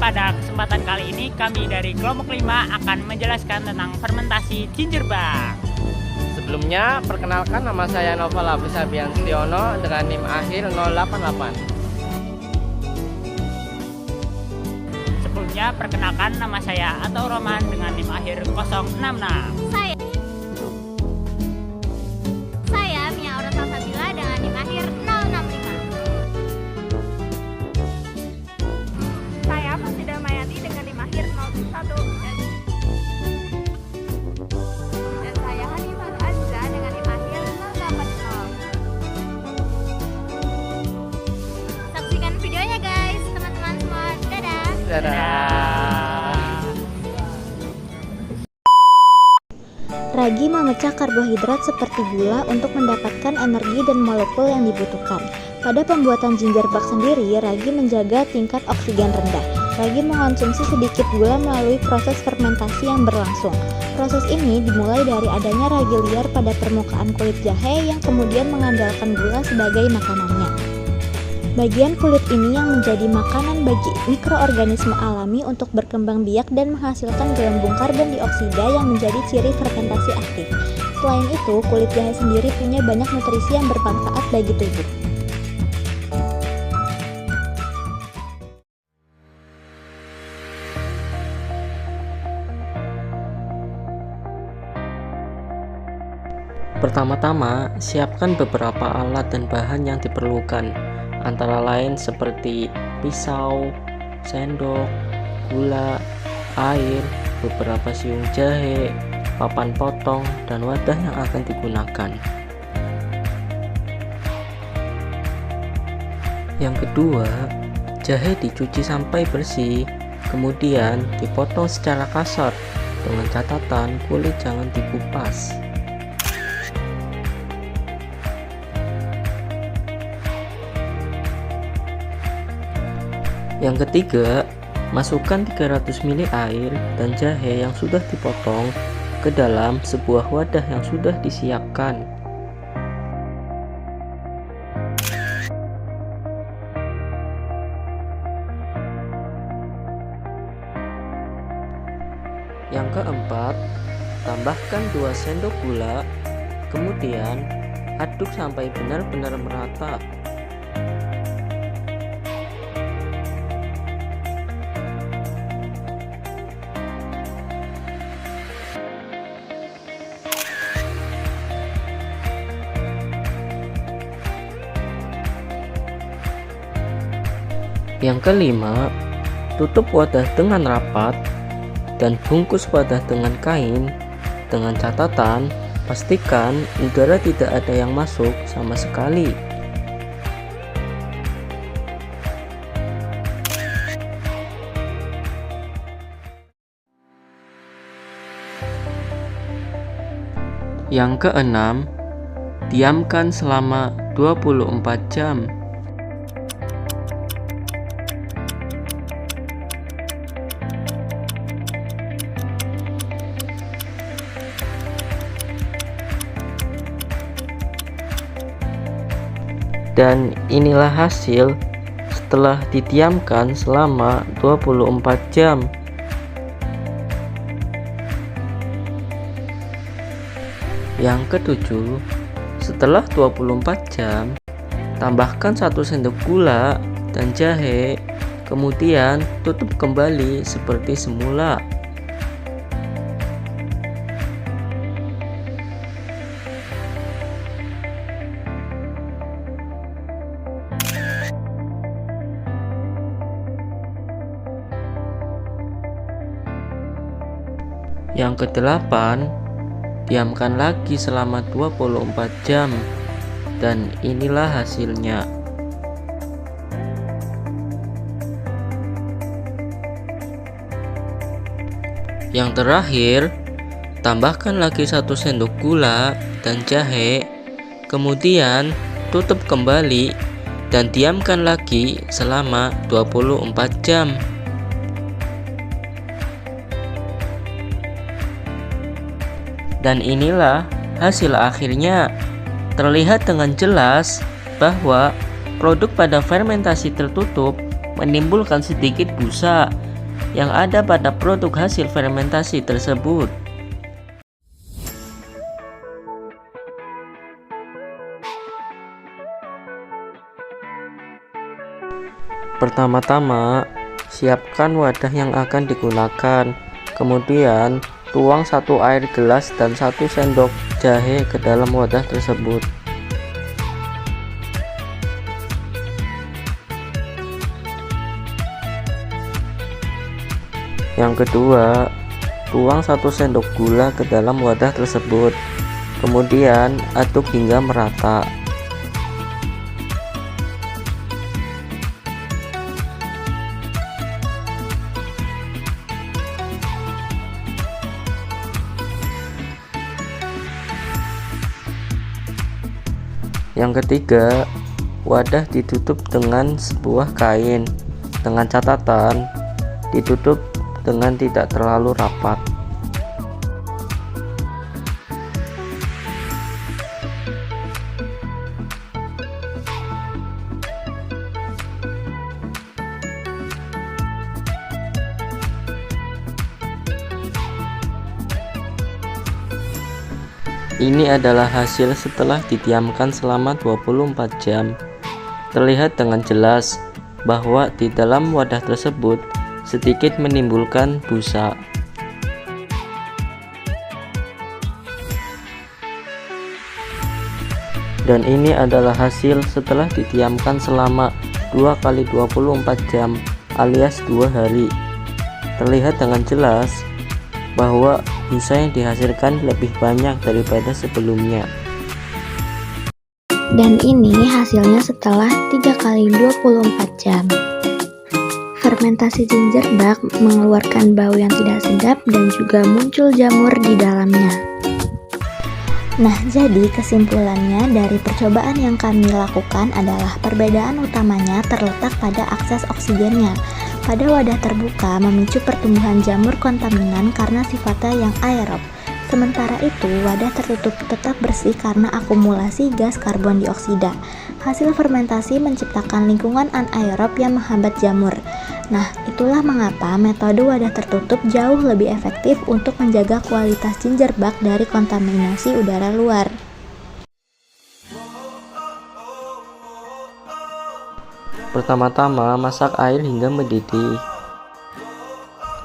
pada kesempatan kali ini kami dari kelompok 5 akan menjelaskan tentang fermentasi gingerbread. Sebelumnya, perkenalkan nama saya Novel Abisabian Setiono dengan NIM akhir 088. Sebelumnya, perkenalkan nama saya Atau Roman dengan NIM akhir 066. Saya Mia Aura Salsabila dengan NIM akhir 065. Saya Masida Mayati dengan NIM akhir 01 dan saya Hanifah Azza dengan NIM akhir 080. Saksikan videonya guys, teman-teman semua. Dadah. Dadah. Ragi memecah karbohidrat seperti gula untuk mendapatkan energi dan molekul yang dibutuhkan. Pada pembuatan gingerbread sendiri, ragi menjaga tingkat oksigen rendah. Ragi mengonsumsi sedikit gula melalui proses fermentasi yang berlangsung. Proses ini dimulai dari adanya ragi liar pada permukaan kulit jahe yang kemudian mengandalkan gula sebagai makanannya. Bagian kulit ini yang menjadi makanan bagi mikroorganisme alami untuk berkembang biak dan menghasilkan gelembung karbon dioksida yang menjadi ciri fermentasi aktif. Selain itu, kulit jahe sendiri punya banyak nutrisi yang bermanfaat bagi tubuh. Pertama-tama, siapkan beberapa alat dan bahan yang diperlukan, antara lain seperti pisau, sendok, gula, air, beberapa siung jahe, papan potong, dan wadah yang akan digunakan. Yang kedua, jahe dicuci sampai bersih, kemudian dipotong secara kasar, dengan catatan kulit jangan dikupas. Yang ketiga, masukkan 300 ml air dan jahe yang sudah dipotong ke dalam sebuah wadah yang sudah disiapkan. Yang keempat, tambahkan 2 sendok gula, kemudian aduk sampai benar-benar merata. Yang kelima, tutup wadah dengan rapat dan bungkus wadah dengan kain dengan catatan pastikan udara tidak ada yang masuk sama sekali. Yang keenam, diamkan selama 24 jam. Dan inilah hasil setelah didiamkan selama 24 jam. Yang ketujuh, setelah 24 jam, tambahkan 1 sendok gula dan jahe, kemudian tutup kembali seperti semula. Yang kedelapan, diamkan lagi selama 24 jam dan inilah hasilnya. Yang terakhir, tambahkan lagi 1 sendok gula dan jahe, kemudian tutup kembali dan diamkan lagi selama 24 jam. Dan inilah hasil akhirnya. Terlihat dengan jelas bahwa produk pada fermentasi tertutup menimbulkan sedikit busa yang ada pada produk hasil fermentasi tersebut. Pertama-tama, siapkan wadah yang akan digunakan. Kemudian, tuang 1 air gelas dan 1 sendok jahe ke dalam wadah tersebut. Yang kedua, tuang 1 sendok gula ke dalam wadah tersebut. Kemudian, aduk hingga merata. Yang ketiga, wadah ditutup dengan sebuah kain dengan catatan ditutup dengan tidak terlalu rapat. Ini adalah hasil setelah didiamkan selama 24 jam. Terlihat dengan jelas bahwa di dalam wadah tersebut sedikit menimbulkan busa. Dan ini adalah hasil setelah didiamkan selama 2 kali 24 jam alias 2 hari. Terlihat dengan jelas bahwa busa yang dihasilkan lebih banyak daripada sebelumnya. Dan ini hasilnya setelah 3 kali 24 jam. Fermentasi gingerbread mengeluarkan bau yang tidak sedap dan juga muncul jamur di dalamnya. Nah, jadi kesimpulannya dari percobaan yang kami lakukan adalah perbedaan utamanya terletak pada akses oksigennya. Pada wadah terbuka memicu pertumbuhan jamur kontaminan karena sifatnya yang aerob. Sementara itu, wadah tertutup tetap bersih karena akumulasi gas karbon dioksida. Hasil fermentasi menciptakan lingkungan anaerob yang menghambat jamur. Nah, itulah mengapa metode wadah tertutup jauh lebih efektif untuk menjaga kualitas gingerbread dari kontaminasi udara luar. Pertama-tama, masak air hingga mendidih.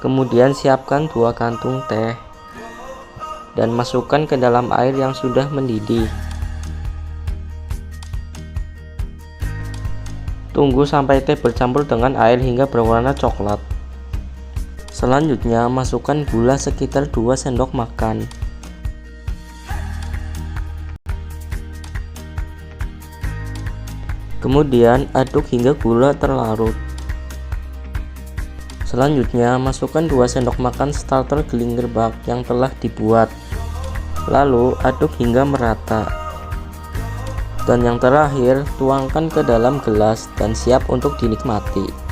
Kemudian siapkan 2 kantung teh dan masukkan ke dalam air yang sudah mendidih. Tunggu sampai teh bercampur dengan air hingga berwarna coklat. Selanjutnya, masukkan gula sekitar 2 sendok makan. Kemudian aduk hingga gula terlarut. Selanjutnya, masukkan 2 sendok makan starter gingerbread yang telah dibuat. Lalu aduk hingga merata. Dan yang terakhir, tuangkan ke dalam gelas dan siap untuk dinikmati.